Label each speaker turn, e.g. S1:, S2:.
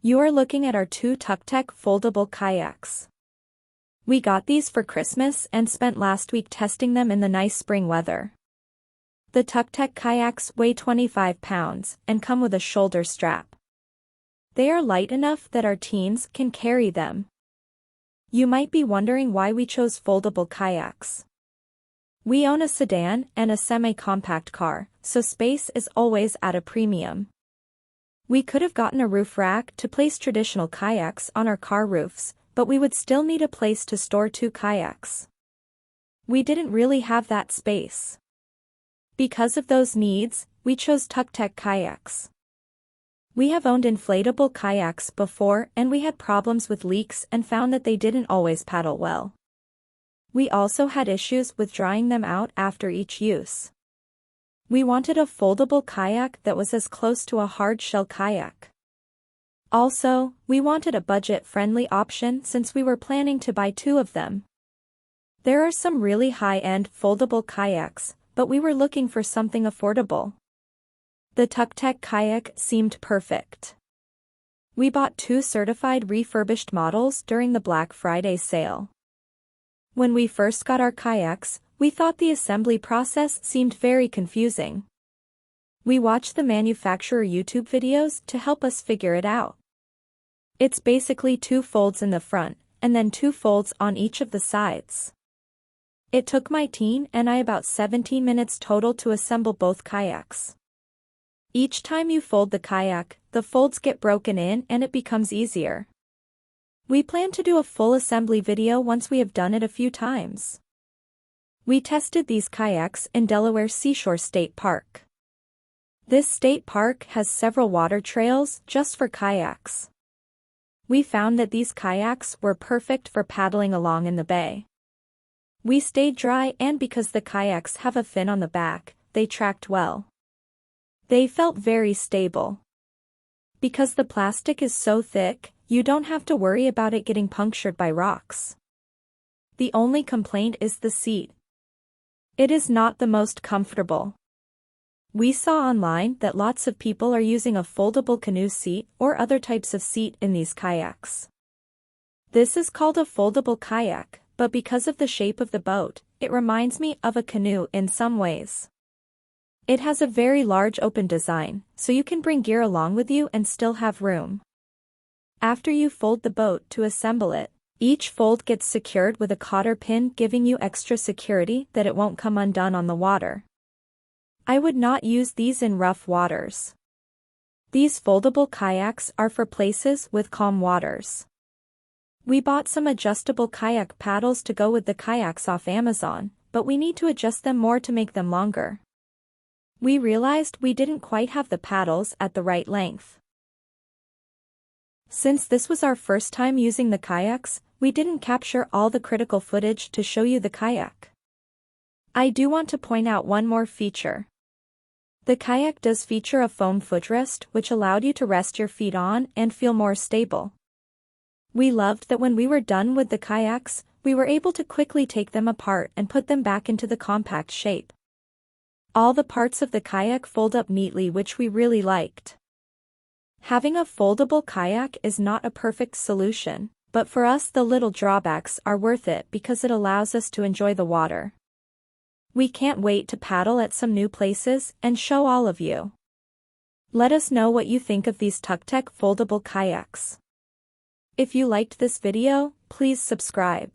S1: You are looking at our two Tucktec foldable kayaks. We got these for Christmas and spent last week testing them in the nice spring weather. The Tucktec kayaks weigh 25 pounds and come with a shoulder strap. They are light enough that our teens can carry them. You might be wondering why we chose foldable kayaks. We own a sedan and a semi-compact car, so space is always at a premium. We could have gotten a roof rack to place traditional kayaks on our car roofs, but we would still need a place to store two kayaks. We didn't really have that space. Because of those needs, we chose Tucktec kayaks. We have owned inflatable kayaks before and we had problems with leaks and found that they didn't always paddle well. We also had issues with drying them out after each use. We wanted a foldable kayak that was as close to a hard-shell kayak. Also, we wanted a budget-friendly option since we were planning to buy two of them. There are some really high-end foldable kayaks, but we were looking for something affordable. The Tucktec kayak seemed perfect. We bought two certified refurbished models during the Black Friday sale. When we first got our kayaks, we thought the assembly process seemed very confusing. We watched the manufacturer YouTube videos to help us figure it out. It's basically two folds in the front, and then two folds on each of the sides. It took my teen and I about 17 minutes total to assemble both kayaks. Each time you fold the kayak, the folds get broken in and it becomes easier. We plan to do a full assembly video once we have done it a few times. We tested these kayaks in Delaware Seashore State Park. This state park has several water trails just for kayaks. We found that these kayaks were perfect for paddling along in the bay. We stayed dry and because the kayaks have a fin on the back, they tracked well. They felt very stable. Because the plastic is so thick, you don't have to worry about it getting punctured by rocks. The only complaint is the seat. It is not the most comfortable. We saw online that lots of people are using a foldable canoe seat or other types of seat in these kayaks. This is called a foldable kayak, but because of the shape of the boat, it reminds me of a canoe in some ways. It has a very large open design, so you can bring gear along with you and still have room. After you fold the boat to assemble it, each fold gets secured with a cotter pin giving you extra security that it won't come undone on the water. I would not use these in rough waters. These foldable kayaks are for places with calm waters. We bought some adjustable kayak paddles to go with the kayaks off Amazon, but we need to adjust them more to make them longer. We realized we didn't quite have the paddles at the right length. Since this was our first time using the kayaks, we didn't capture all the critical footage to show you the kayak. I do want to point out one more feature. The kayak does feature a foam footrest which allowed you to rest your feet on and feel more stable. We loved that when we were done with the kayaks, we were able to quickly take them apart and put them back into the compact shape. All the parts of the kayak fold up neatly, which we really liked. Having a foldable kayak is not a perfect solution, but for us the little drawbacks are worth it because it allows us to enjoy the water. We can't wait to paddle at some new places and show all of you. Let us know what you think of these Tucktec foldable kayaks. If you liked this video, please subscribe.